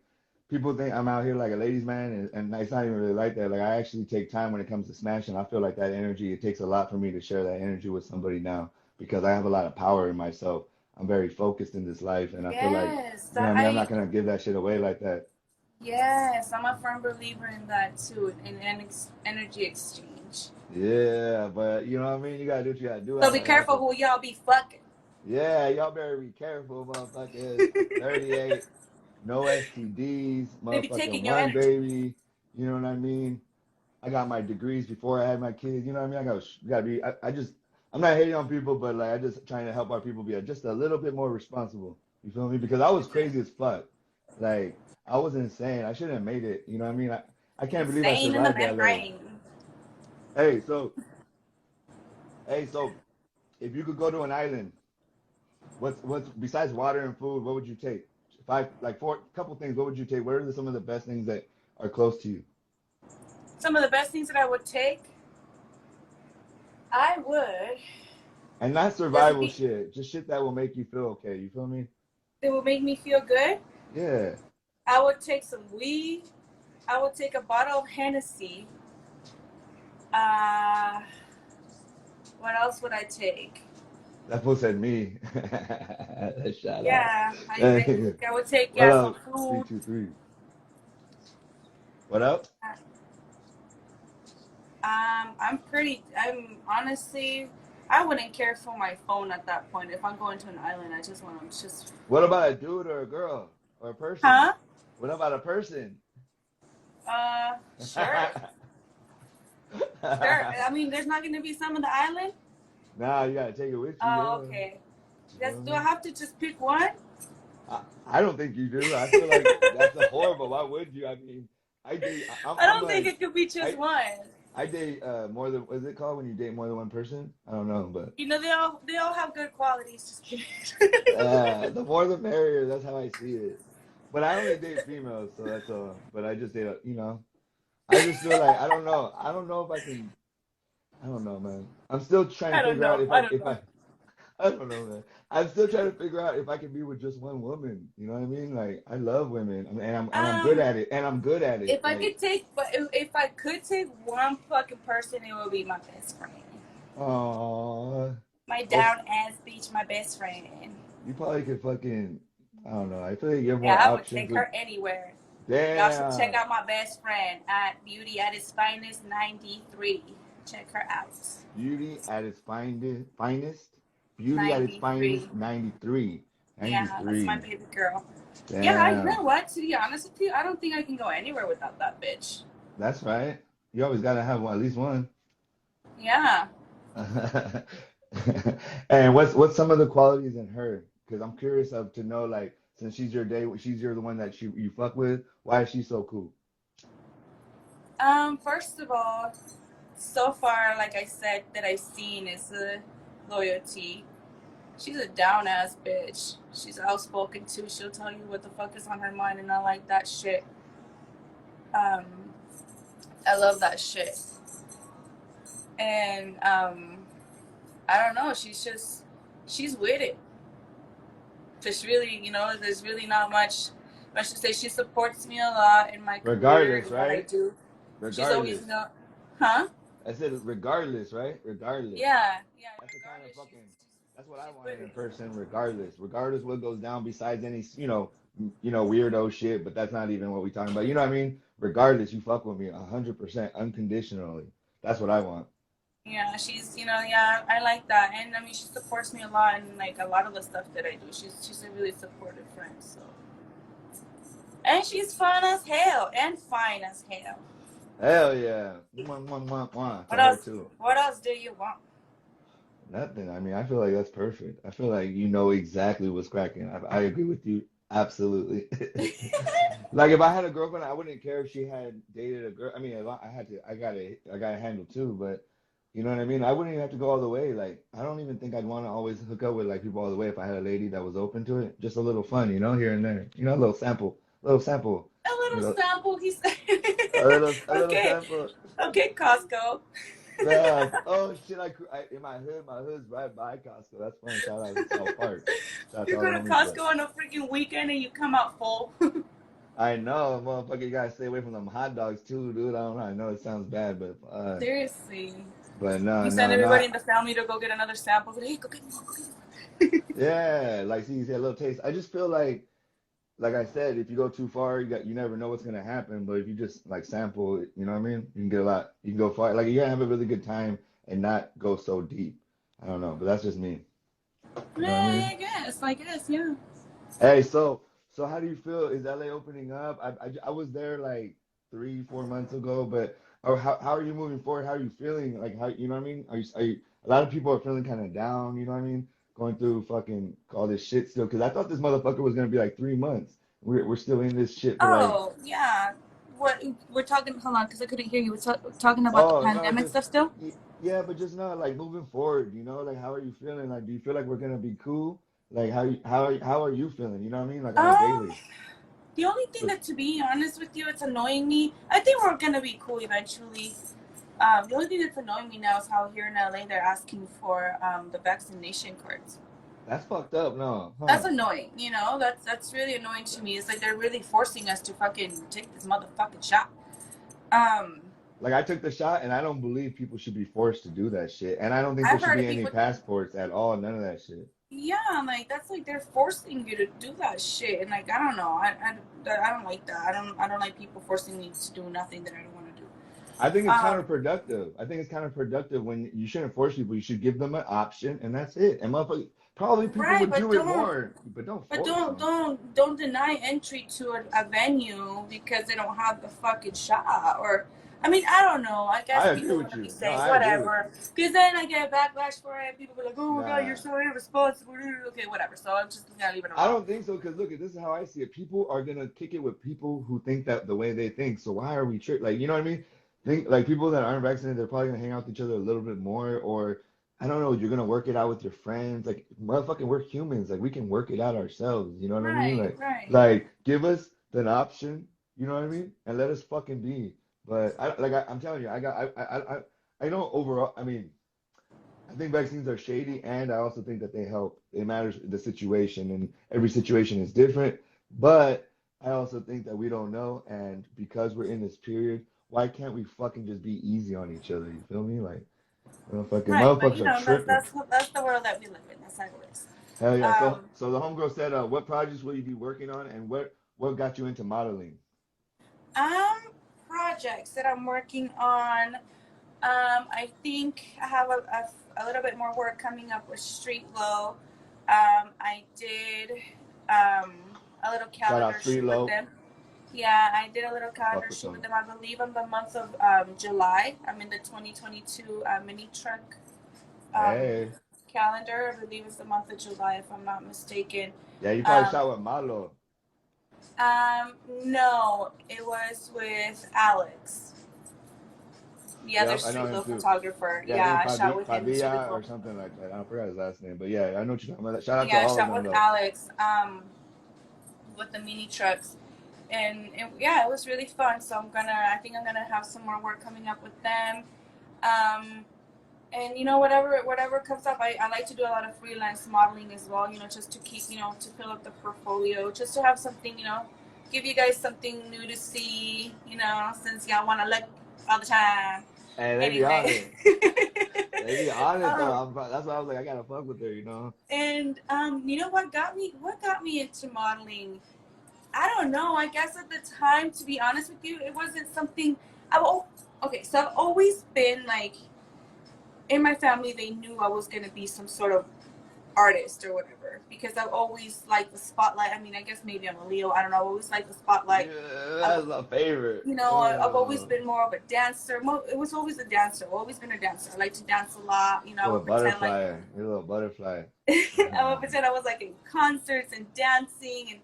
people think I'm out here like a ladies' man, and it's not even really like that. Like, I actually take time when it comes to smashing. I feel like that energy, it takes a lot for me to share that energy with somebody now, because I have a lot of power in myself. I'm very focused in this life, and I feel like, you know what I mean? I'm not going to give that shit away like that. Yes, I'm a firm believer in that, too, in energy exchange. Yeah, but you know what I mean? You gotta do what you gotta do. So be careful who y'all be fucking. Yeah, y'all better be careful, motherfuckers. 38, no STDs, motherfucking one baby. You know what I mean? I got my degrees before I had my kids. You know what I mean? I gotta be. I'm not hating on people, but like I just trying to help our people be just a little bit more responsible. You feel me? Because I was crazy as fuck. Like I was insane. I shouldn't have made it. You know what I mean? I can't believe I survived that long. Hey, so if you could go to an island, what's besides water and food, what would you take? Couple things, what would you take? What are some of the best things that are close to you? Some of the best things that I would take? I would. And not survival shit, just shit that will make you feel okay, you feel me? It will make me feel good? Yeah. I would take some weed. I would take a bottle of Hennessy. What else would I take? That fool said me. Yeah, I would take some food. 3, 2, 3. What else? I'm honestly, I wouldn't care for my phone at that point. If I'm going to an island, I just want to What about a dude or a girl or a person? Huh? What about a person? Sure. Sure. I mean, there's not going to be some on the island? Nah, you gotta take it with you, Oh, yeah. okay. Do I Uh-huh. have to just pick one? I don't think you do. I feel like that's a horrible. Why would you? I mean, I date. I I'm don't think like, it could be just I one. I date more than what's it called when you date more than one person? I don't know, but You know, they all have good qualities. Just kidding. the more the merrier. That's how I see it. But I only date females, so that's all. But I just date, I just feel like I don't know. I don't know if I can. I don't know, man. I'm still trying I to don't figure out know. if I I don't if know. I I don't know, man. I'm still trying to figure out if I can be with just one woman. You know what I mean? Like I love women, and I'm good Um, at it, and I'm good at it. if I Like, could take, but if I could take one fucking person, it would be my best friend. oh, My what's down ass bitch, my best friend. you probably could fucking. I don't know. I feel like you have more Yeah, I would options take with. her anywhere. Y'all should check Damn, out my best friend at Beauty at its finest 93. Check her out. beauty at its finest. Beauty at its 93. finest. 93. Yeah, that's my 93. baby girl. Yeah, you know Damn, what? To be honest with you, I don't think I can go anywhere without that bitch. that's right. You always gotta have one, at least one. Yeah. And what's some of the qualities in her? Because I'm curious of to know, like, since she's the one that you fuck with. Why is she so cool? First of all, so far, like I said, that I've seen is the loyalty. She's a down ass bitch. She's outspoken too. She'll tell you what the fuck is on her mind, and I like that shit. Um, I love that shit. And I don't know. She's with it. Just really, there's really not much. I should say she supports me a lot in my career Regardless, and what I right? do. She's always, Regardless. huh? I said regardless, right? Regardless. Yeah, yeah. That's the kind of Regardless, fucking. That's what I she's with wanted in it. person. Regardless, regardless what goes down. Besides any, weirdo shit. But that's not even what we talking about. You know what I mean? Regardless, you fuck with me 100% unconditionally. That's what I want. Yeah, yeah, I like that, and I mean, she supports me a lot in like a lot of the stuff that I do. She's a really supportive friend, so and she's fun as hell and fine as hell. Hell yeah. Mwah, mwah, mwah, mwah, to What her else? too. What else do you want? Nothing. I mean, I feel like that's perfect. I feel like you know exactly what's cracking. I agree with you. Absolutely. Like if I had a girlfriend, I wouldn't care if she had dated a girl. I mean, I got to handle too, but you know what I mean? I wouldn't even have to go all the way. Like, I don't even think I'd want to always hook up with like people all the way if I had a lady that was open to it. Just a little fun, here and there. A little sample, A you little know, sample, he said. a little Okay, sample. okay, Costco. Yeah. Oh shit! In my hood's right by Costco. That's funny. Shout out to South Park. Shout out to You all go the to homies. But Costco on a freaking weekend and you come out full. I know, motherfucker, you gotta stay away from them hot dogs too, dude. I don't know. I know it sounds bad, Seriously. but no, You send no, no. everybody in the family to go get another sample. Hey, go get more. Go get more. Yeah, like see, you see a little taste. I just feel like I said, if you go too far, you never know what's gonna happen. But if you just like sample, you know what I mean? You can get a lot. You can go far. Like you're gonna have a really good time and not go so deep. I don't know, but that's just me. You know what I Yeah, mean? I guess, yeah. Hey, so how do you feel? Is LA opening up? I was there like 3, 4 months ago, but or how are you moving forward? How are you feeling? Like how you know what I mean? A lot of people are feeling kind of down, you know what I mean? Going through fucking all this shit still, because I thought this motherfucker was gonna be like 3 months. We're still in this shit for like, Oh, yeah. What we're talking? Hold on, because I couldn't hear you. We're talking about the oh no, pandemic just stuff still. yeah, but just not like moving forward, like how are you feeling? Like do you feel like we're gonna be cool? Like how are you feeling? You know what I mean? Like on a Um, daily. the only thing that, to be honest with you, it's annoying me. I think we're gonna be cool eventually. The only thing that's annoying me now is how here in LA they're asking for the vaccination cards. That's fucked up, no, That's huh? annoying. That's really annoying to me. It's like they're really forcing us to fucking take this motherfucking shot. Um, Like I took the shot, and I don't believe people should be forced to do that shit. And I don't think there I've should heard be of any people. passports at all. None of that shit. Yeah, like that's like they're forcing you to do that shit, and like I don't know, I don't like that. I don't like people forcing me to do nothing that I don't want to do. I think it's Um, counterproductive. I think it's counterproductive when you shouldn't force people. You should give them an option, and that's it. And motherfucker, Probably people Right, would do it more, but don't but force them. don't deny entry to a venue because they don't have the fucking shot. Or I mean, I don't know. I guess I agree people with gonna be you. No, saying I agree with whatever. you. Because then I get backlash for it. People be like, "Oh my god, you're Nah, so irresponsible." Okay, whatever. So I'm just gonna leave it I alone. don't think so. Because look, this is how I see it. People are gonna kick it with people who think that the way they think. So why are we like, you know what I mean? Think like people that aren't vaccinated, they're probably gonna hang out with each other a little bit more, or I don't know. You're gonna work it out with your friends. Like motherfucking, we're humans. Like we can work it out ourselves. You know what I mean? Right, right. Like give us an option. You know what I mean? And let us fucking be. But I'm telling you, I know overall. I mean. I think vaccines are shady, and I also think that they help. It matters the situation, and every situation is different. But I also think that we don't know, and because we're in this period, why can't we fucking just be easy on each other? You feel me? Like Right, but motherfuckers you are know tripping. that's the world that we live in. That's how it is. Hell yeah. So Um, so the homegirl said, what projects will you be working on, and what got you into modeling? um, projects that I'm working on. I think I have a little bit more work coming up with Street Low. I did um, a little Shout out calendar Street shoot with Low. them. Yeah, I did a little I fuck calendar with shoot with them. them. I believe in the month of July. I'm in the 2022 mini truck um, Hey. calendar. I believe it's the month of July, if I'm not mistaken. Yeah, you probably Um, shot with Malo. no, it was with Alex, the other Yep, I know Street him Low too. photographer. Yeah, I Yeah, think I shot with him. He's really Padilla cool. or something like that. I forgot his last name, but yeah, I know what you're talking about. Shout out to Yeah, I all of shot them with though. Alex with the mini trucks, and yeah, it was really fun. So I think I'm gonna have some more work coming up with them. Um, and you know, whatever comes up, I like to do a lot of freelance modeling as well. You know, just to keep to fill up the portfolio, just to have something, give you guys something new to see. Since y'all want to look all the time. And they be on Anyway. it. They be on it though. um, That's why I was like, I gotta fuck with her. and you know what got me into modeling? I don't know. I guess at the time, to be honest with you, it wasn't something. Okay, so I've always been like in my family. They knew I was gonna be some sort of artist or whatever because I've always liked the spotlight. I mean, I guess maybe I'm a Leo. I don't know. I always liked the spotlight. Yeah, I've, that's my favorite. I've always been more of a dancer. It was always a dancer. I've always been a dancer. I like to dance a lot. I You're a would pretend like butterfly. You're a little butterfly. I would pretend I was like in concerts and dancing and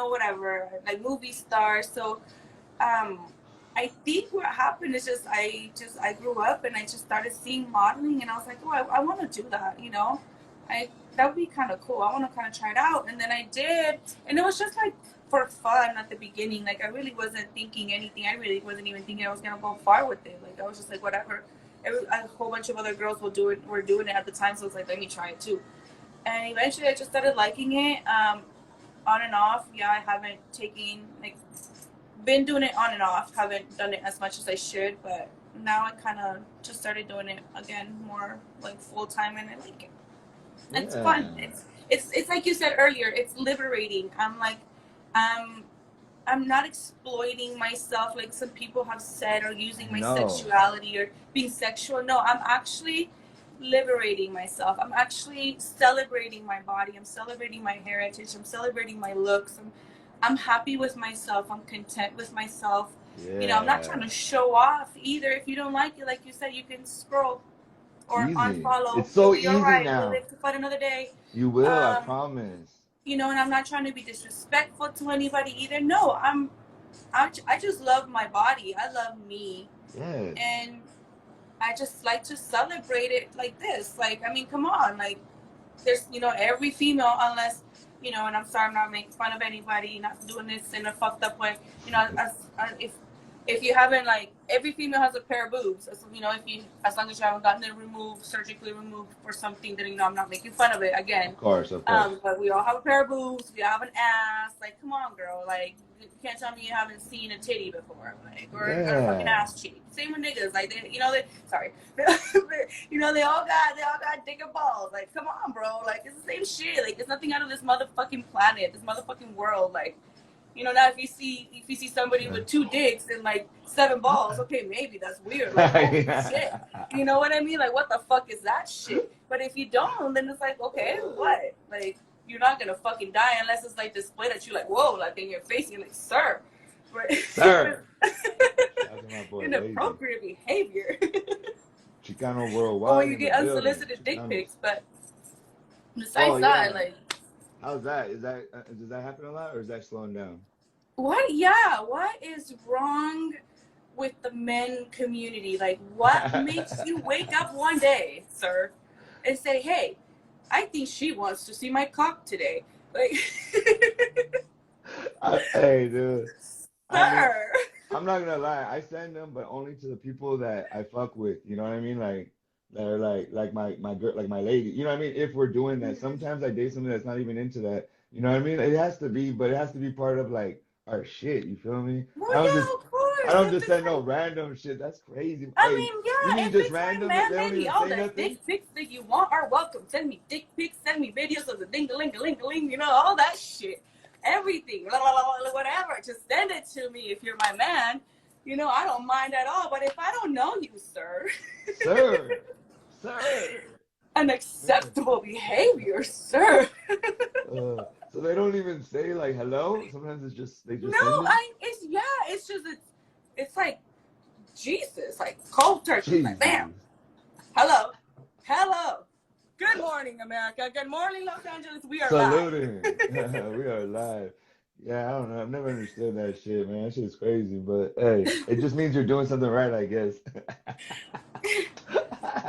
whatever, like movie stars. So um, I think what happened is I grew up and I just started seeing modeling and I was like, oh, I want to do that. I that would be kind of cool. I want to kind of try it out, and then I did, and it was just like for fun at the beginning. Like I really wasn't thinking anything. I really wasn't even thinking I was gonna go far with it. Like I was just like whatever. A whole bunch of other girls were doing it at the time, so I was like, let me try it too. And eventually I just started liking it on and off. Yeah, I haven't been doing it on and off. Haven't done it as much as I should, but now I kind of just started doing it again more like full time, and I like it. It's fun. Yeah. It's like you said earlier. It's liberating. Um, I'm not exploiting myself like some people have said, or using my No. sexuality or being sexual. No, I'm actually liberating myself. I'm actually celebrating my body. I'm celebrating my heritage. I'm celebrating my looks. I'm happy with myself. I'm content with myself. I'm not trying Yeah. to show off either. If you don't like it, like you said, you can scroll It's or easy. unfollow. It's You'll so be all easy right. You'll now. live to fight another day. You will, I Um, promise. and I'm not trying to be disrespectful to anybody either. No, I just love my body. I love me, Yes. and I just like to celebrate it like this. Like, I mean, come on. Like, there's, every female, unless, and I'm sorry, I'm not making fun of anybody, not doing this in a fucked up way. If you haven't, like, every female has a pair of boobs. So, as long as you haven't gotten them removed, surgically removed for something, then, I'm not making fun of it again. Of course, of course. But we all have a pair of boobs. We all have an ass. Like, come on, girl. Like, you can't tell me you haven't seen a titty before, like, or a fucking Yeah. ass cheek. Same with niggas. Like, sorry, they all got dick and balls. Like, come on, bro. Like, it's the same shit. Like, it's nothing out of this motherfucking planet, this motherfucking world. Like, You know, now if you see somebody with 2 dicks and like 7 balls, okay, maybe that's weird. Like, holy shit. You know what I mean? Like, what the fuck is that shit? But if you don't, then it's like, okay, what? Like, you're not gonna fucking die unless it's like display that you like, whoa, like in your face, you're like, sir. But Sir. Shout out to my boy Lazy. inappropriate behavior. Chicano Or when worldwide you in the get building. unsolicited dick Chicanos. pics, but Oh besides that, yeah. like, How's that? Is that does that happen a lot, or is that slowing down? what? Yeah, what is wrong with the men community? Like, what makes you wake up one day, sir, and say, "Hey, I think she wants to see my cock today"? Like, Hey, dude. I mean, sir. I'm not gonna lie. I send them, but only to the people that I fuck with. You know what I mean? Like they're like my girl, like my lady. You know what I mean? If we're doing that, sometimes I date somebody that's not even into that. You know what I mean? It has to be, but it has to be part of like our shit. You feel me? Well, yeah, of I course. don't If just it's send no like, random shit. That's crazy. I Hey, mean, you yeah, mean if just it's like, random? They man, don't baby, even all say the nothing? dick pics that you want are welcome. Send me dick pics, send me videos of the ding-a-ling-a-ling-a-ling, you know, all that shit. Everything, whatever. Just send it to me if you're my man. You know, I don't mind at all. But if I don't know you, sir, Sir, sir. Man. unacceptable behavior, sir. So they don't even say like hello. Sometimes it's just they No, just send it. it's just, it's like, Jesus, like cold turkey, like, bam, Jesus. hello, hello. Good morning, America. Good morning, Los Angeles. We are live. Saluting. We are live. Yeah, I don't know. I've never understood that shit, man. That shit's crazy. But hey, it just means you're doing something right, I guess.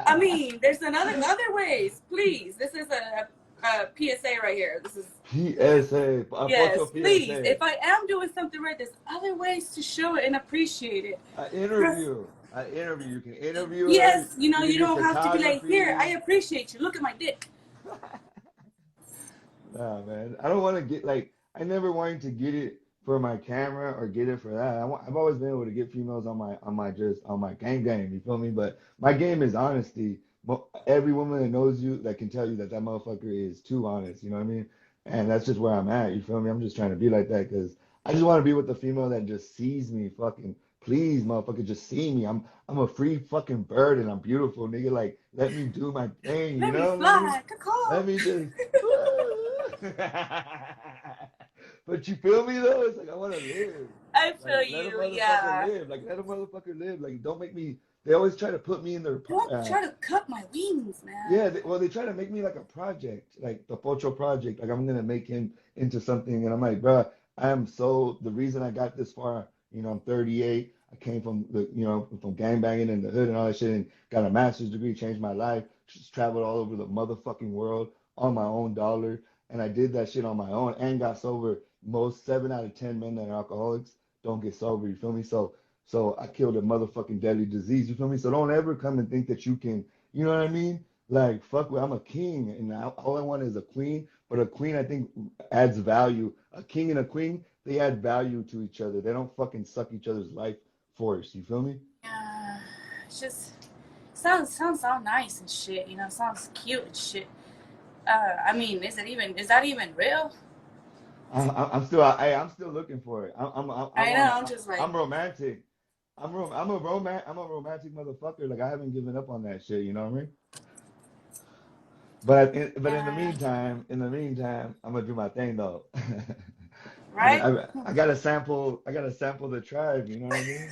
I mean, there's other ways. Please, this is a PSA right here. This is PSA. A yes, Pocho please. PSA. If I am doing something right, there's other ways to show it and appreciate it. An interview. An interview. You can interview her. Yes, you know, You can you get don't have to be like, here, I photography. appreciate you. Look at my dick. Nah, man. I don't want to get like I never wanted to get it for my camera or get it for that. I've always been able to get females on my game. You feel me? But my game is honesty. Every woman that knows you that can tell you that that motherfucker is too honest. You know what I mean? And that's just where I'm at. You feel me? I'm just trying to be like that because I just want to be with the female that just sees me. Fucking please, motherfucker, just see me. I'm a free fucking bird and I'm beautiful, nigga. Like let me do my thing. You Let me know? Let me. fly. Caw. Let me just. But you feel me though? It's like I want to live. I feel Like let a you, motherfucker yeah. live. Like let a motherfucker live. Like don't make me. They always try to put me in their. Don't try to cut my wings, man. Yeah. Well, they try to make me like a project, like the Pocho project. Like I'm gonna make him into something, and I'm like, bruh, I am so. The reason I got this far, you know, I'm 38. I came from the, you know, from gangbanging in the hood and all that shit, and got a master's degree, changed my life. Just traveled all over the motherfucking world on my own dollar, and I did that shit on my own and got sober. Most 7 out of 10 men that are alcoholics don't get sober. You feel me? So I killed a motherfucking deadly disease. You feel me? So don't ever come and think that you can. You know what I mean? Like fuck, I'm a king, and all I want is a queen. But a queen, I think, adds value. A king and a queen, they add value to each other. They don't fucking suck each other's life force. You feel me? Yeah, it's just sounds all nice and shit. You know, sounds cute and shit. I mean, is that even real? I'm still looking for it. I know. I'm just like, I'm romantic. I'm a romantic motherfucker. Like I haven't given up on that shit. You know what I mean? But yeah, in the meantime, I'm gonna do my thing though. right, I gotta sample the tribe. You know what I mean?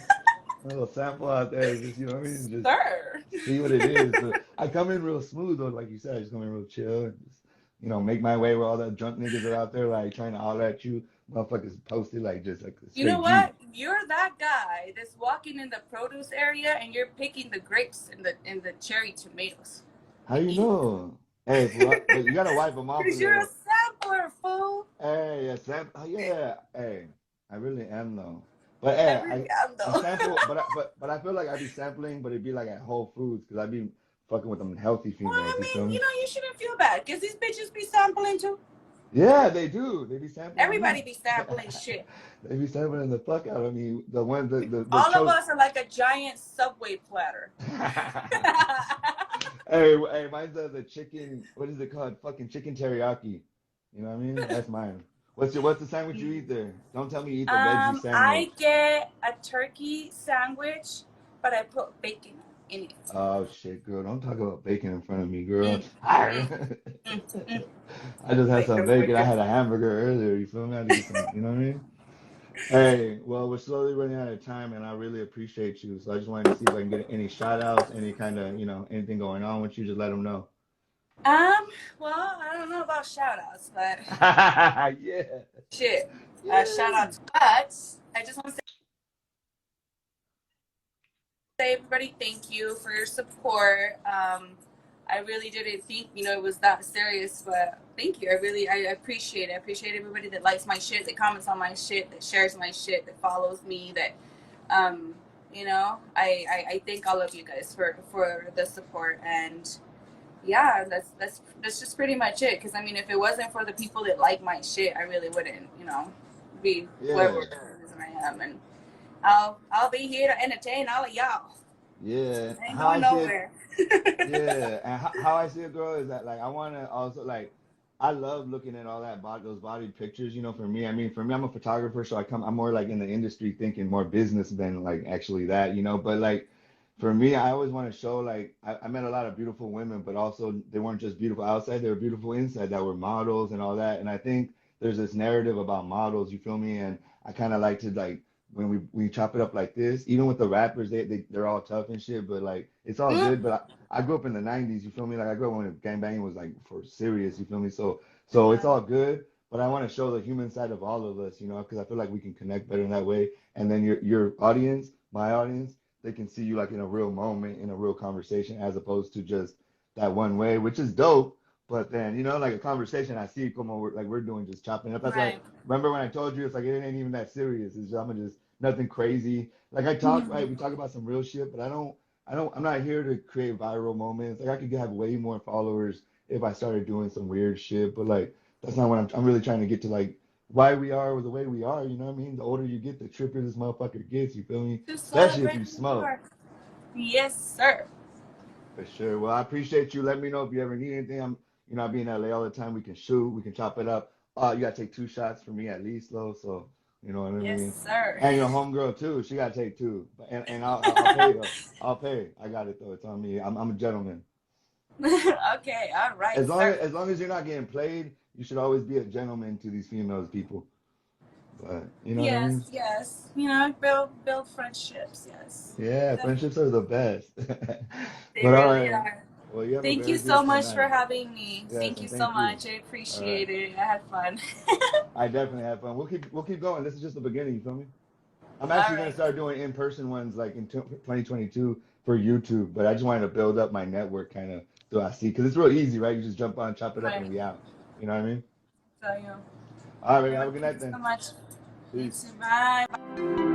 A little sample out there, just you know what I mean? Just sir. see what it is. But I come in real smooth though, like you said. I just come in real chill and just, you know, make my way where all the drunk niggas are out there, like trying to holler at you. Motherfuckers posted like just like a You know straight G. what? You're that guy that's walking in the produce area and you're picking the grapes and the cherry tomatoes How and you eating them. know? Hey, fool, but you gotta wipe them off a Cause you're a little. sampler, fool. Hey, yeah, oh, yeah. Hey, I really am though. But I hey, really am I though. sample, but I feel like I be sampling, but it'd be like at Whole Foods because I be fucking with them healthy Well, I females. You feel mean, me? you know, you shouldn't feel bad because these bitches be sampling too. Yeah, they do. They be sampling Everybody me. be sampling shit. They be sampling the fuck out of me. The ones the All of choke. us are like a giant Subway platter. Hey, mine's the chicken. What is it called? Fucking chicken teriyaki. You know what I mean? That's mine. What's the sandwich you eat there? Don't tell me you eat the veggie I sandwich. get a turkey sandwich, but I put bacon in it. Oh shit, girl! Don't talk about bacon in front of me, girl. Mm, I mm, mm, mm. just had some Bacon's bacon. I wicked. had a hamburger earlier. You feel me? I had to get some. You know what I mean? Hey, well, we're slowly running out of time, and I really appreciate you. So I just wanted to see if I can get any shout outs, any kind of, anything going on with you, just let them know. Um, well, I don't know about shout outs, but Yeah, shit. Shout yeah, out to but I just want to say everybody thank you for your support. I really didn't think, it was that serious, but thank you. I appreciate it. I appreciate everybody that likes my shit, that comments on my shit, that shares my shit, that follows me, that um, I thank all of you guys for the support. And yeah, that's just pretty much it. Because I mean, if it wasn't for the people that like my shit, I really wouldn't, be whoever yeah, it is I am. And I'll be here to entertain all of y'all. yeah. I ain't How going I see it, nowhere. yeah, and how I see it, girl, is that like I want to also like I love looking at all that those body pictures. For me, I mean, for me, I'm a photographer, so I'm more like in the industry thinking more business than like actually that. But like for me, I always want to show like I met a lot of beautiful women, but also they weren't just beautiful outside; they were beautiful inside. That were models and all that. And I think there's this narrative about models. You feel me? And I kind of like to like when we chop it up like this, even with the rappers, they're all tough and shit, but like it's all good. But I grew up in the 90s, you feel me? Like I grew up when gangbanging was like for serious, you feel me? So it's Yeah. all good, but I want to show the human side of all of us, because I feel like we can connect better in that way. And then your audience, my audience, they can see you like in a real moment, in a real conversation, as opposed to just that one way, which is dope. But then, like a conversation, I see como we're doing, just chopping up. That's why, Right. remember when I told you, it's like it ain't even that serious. It's just, I'm just nothing crazy. Like I talk, right? We Mm-hmm. talk about some real shit, but I'm not here to create viral moments. Like I could have way more followers if I started doing some weird shit, but like that's not what I'm really trying to get to, like why we are the way we are, you know what I mean? The older you get, the trippier this motherfucker gets, you feel me? To Especially if celebrate you who you smoke. are. Yes, sir. For sure. Well, I appreciate you. Let me know if you ever need anything. I'll be in LA all the time. We can shoot, we can chop it up. You gotta take 2 shots for me at least, though. So you know what I Yes, mean. sir. And your homegirl too. She gotta take two. And I'll pay though. I'll pay. I got it though. It's on me. I'm a gentleman. Okay, all right, sir. As long as you're not getting played, you should always be a gentleman to these females, people. But you know what I mean? Yes, yes. Build friendships. Yes, Yeah, definitely. friendships are the best. They But all really right. are. Well, you have a Thank you very so beautiful much for night. having me. Yes, Thank you and so thank you. much. I All right. appreciate it. I had fun. I definitely had fun. We'll keep going. This is just the beginning. You feel me? I'm All actually gonna right. start doing in-person ones like in 2022 for YouTube, but I just wanted to build up my network kind of so I see because it's real easy, right? You just jump on, chop it up, and Right. we out. You know what I mean? So, All right, baby. yeah, Have a good thank night you so then. much. You Peace. too. Bye.